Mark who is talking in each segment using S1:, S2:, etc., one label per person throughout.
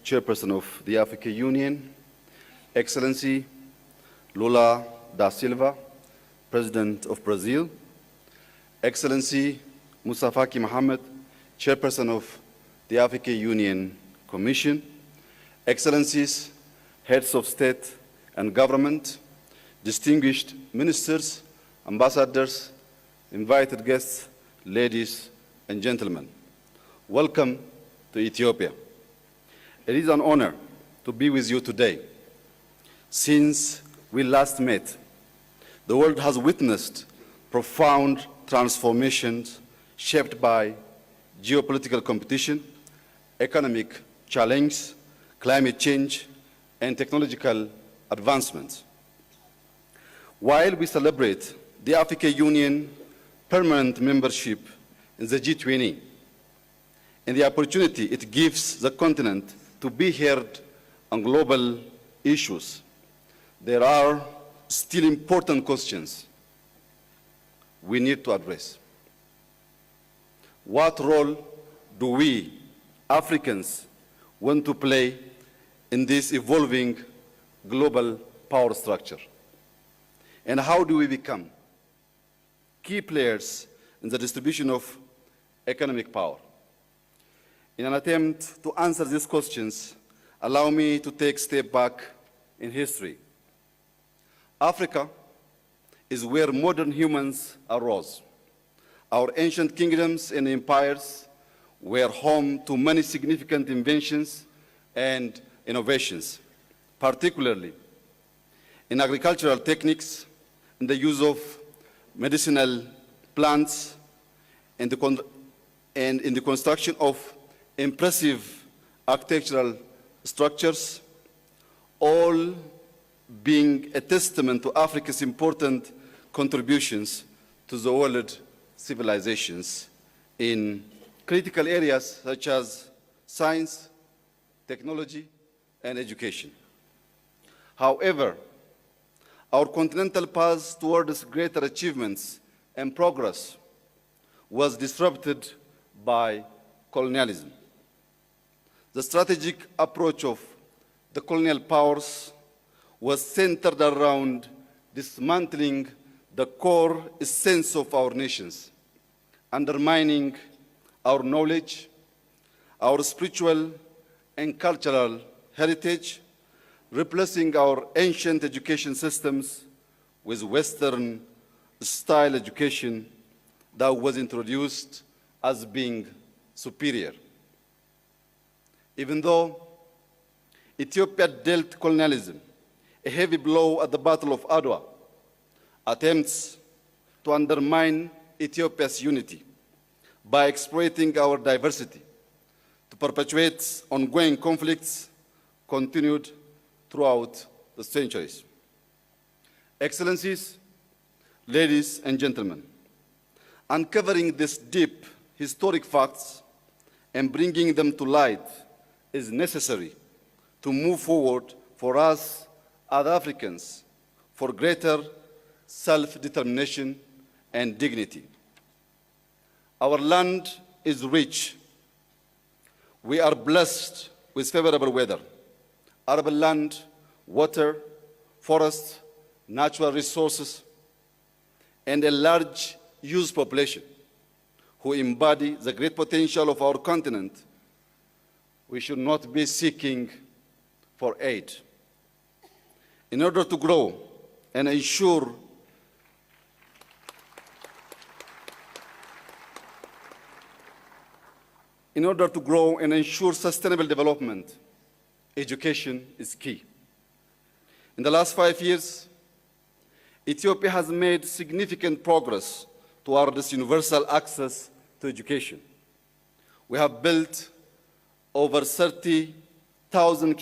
S1: Chairperson of the African Union, Excellency Lula da Silva, President of Brazil, Excellency Moussa Faki Mohamed, Chairperson of the African Union Commission, Excellencies, Heads of State and Government, distinguished ministers, ambassadors, invited guests, ladies and gentlemen, welcome to Ethiopia. It is an honor to be with you today. Since we last met, the world has witnessed profound transformations shaped by geopolitical competition, economic challenge, climate change, and technological advancements. While we celebrate the African Union permanent membership in the G20 and the opportunity it gives the continent to be heard on global issues, there are still important questions we need to address. What role do we, Africans, want to play in this evolving global power structure? And how do we become key players in the distribution of economic power? In an attempt to answer these questions, allow me to take a step back in history. Africa is where modern humans arose. Our ancient kingdoms and empires were home to many significant inventions and innovations, particularly in agricultural techniques, in the use of medicinal plants, and in the construction of impressive architectural structures, all being a testament to Africa's important contributions to the world civilizations in critical areas such as science, technology, and education. However, our continental path towards greater achievements and progress was disrupted by colonialism. The strategic approach of the colonial powers was centered around dismantling the core essence of our nations, undermining our knowledge, our spiritual and cultural heritage, replacing our ancient education systems with Western-style education that was introduced as being superior. Even though Ethiopia dealt colonialism a heavy blow at the Battle of Adwa, attempts to undermine Ethiopia's unity by exploiting our diversity to perpetuate ongoing conflicts continued throughout the centuries. Excellencies, ladies and gentlemen, uncovering these deep historic facts and bringing them to light is necessary to move forward for us as Africans for greater self-determination and dignity. Our land is rich. We are blessed with favorable weather, arable land, water, forests, natural resources, and a large youth population who embody the great potential of our continent. We should not be seeking for aid. In order to grow and ensure sustainable development, education is key. In the last 5 years, Ethiopia has made significant progress towards universal access to education. We have built over 30,000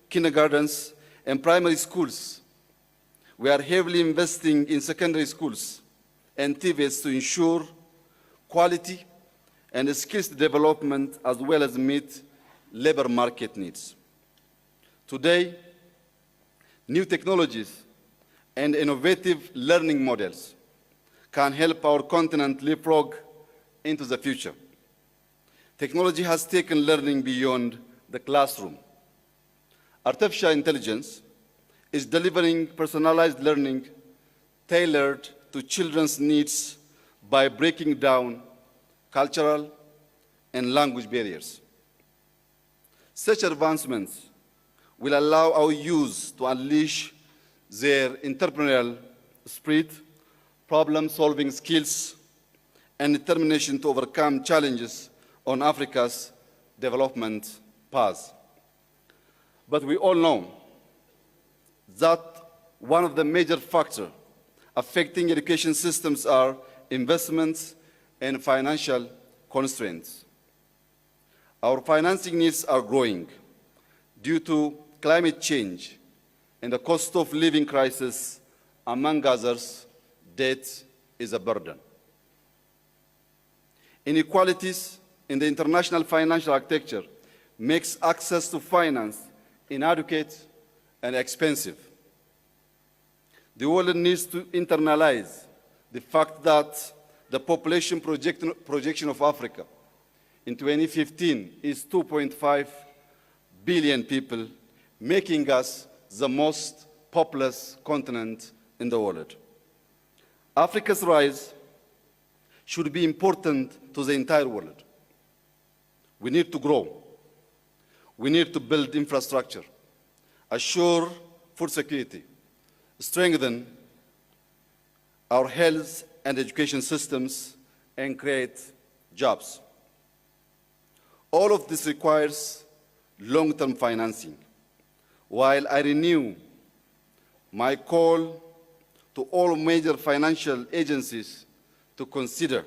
S1: kindergartens and primary schools. We are heavily investing in secondary schools and TVETs to ensure quality and skills development as well as meet labor market needs. Today, new technologies and innovative learning models can help our continent leapfrog into the future. Technology has taken learning beyond the classroom. Artificial intelligence is delivering personalized learning tailored to children's needs by breaking down cultural and language barriers. Such advancements will allow our youth to unleash their entrepreneurial spirit, problem-solving skills, and determination to overcome challenges on Africa's development path. But we all know that one of the major factors affecting education systems are investments and financial constraints. Our financing needs are growing due to climate change and the cost of living crisis, among others. Debt is a burden. Inequalities in the international financial architecture makes access to finance inadequate and expensive. The world needs to internalize the fact that the population projection of Africa in 2015 is 2.5 billion people, making us the most populous continent in the world. Africa's rise should be important to the entire world. We need to grow. We need to build infrastructure, assure food security, strengthen our health and education systems, and create jobs. All of this requires long-term financing. While I renew my call to all major financial agencies to consider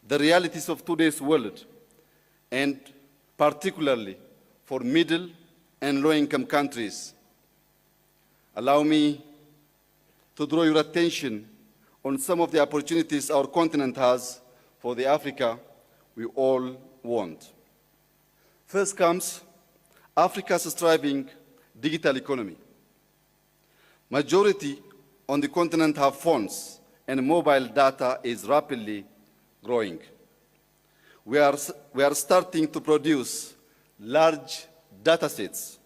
S1: the realities of today's world, and particularly for middle and low-income countries, allow me to draw your attention on some of the opportunities our continent has for the Africa we all want. First comes Africa's thriving digital economy. Majority on the continent have phones, and mobile data is rapidly growing. We are starting to produce large data sets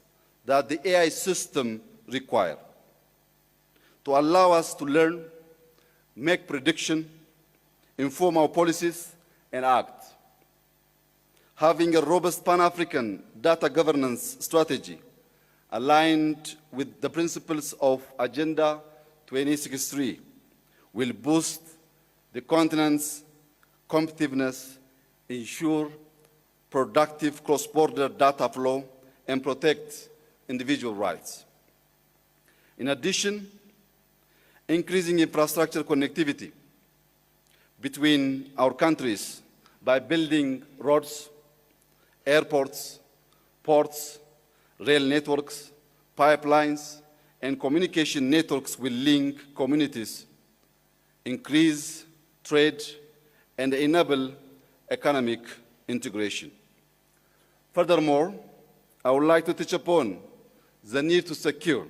S1: that the AI system require to allow us to learn, make prediction, inform our policies, and act. Having a robust Pan-African data governance strategy aligned with the principles of Agenda 2063 will boost the continent's competitiveness, ensure productive cross-border data flow, and protect individual rights. In addition, increasing infrastructure connectivity between our countries by building roads, airports, ports, rail networks, pipelines, and communication networks will link communities, increase trade, and enable economic integration. Furthermore, I would like to touch upon the need to secure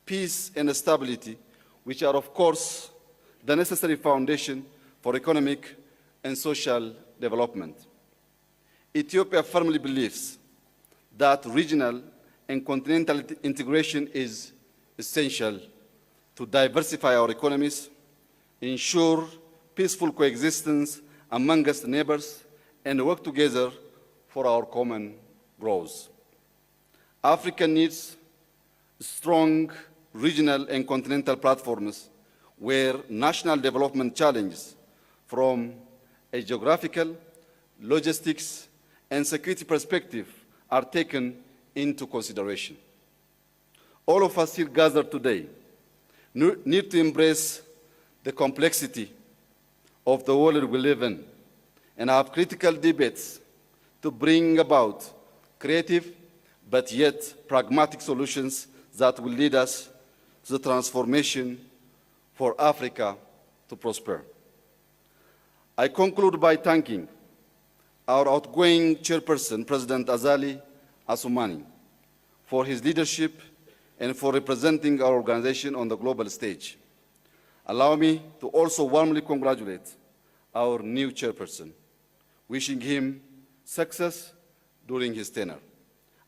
S1: peace and stability, which are, of course, the necessary foundation for economic and social development. Ethiopia firmly believes that regional and continental integration is essential to diversify our economies, ensure peaceful coexistence amongst neighbors, and work together for our common growth. Africa needs strong regional and continental platforms where national development challenges from a geographical, logistics, and security perspective are taken into consideration. All of us here gathered today need to embrace the complexity of the world we live in and have critical debates to bring about creative but yet pragmatic solutions that will lead us to the transformation for Africa to prosper. I conclude by thanking our outgoing chairperson, President Azali Assoumani, for his leadership and for representing our organization on the global stage. Allow me to also warmly congratulate our new chairperson. wishing him success during his tenure.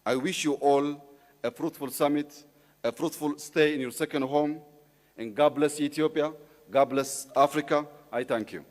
S1: I wish you all a fruitful summit, a fruitful stay in your second home, and God bless Ethiopia, God bless Africa. I thank you.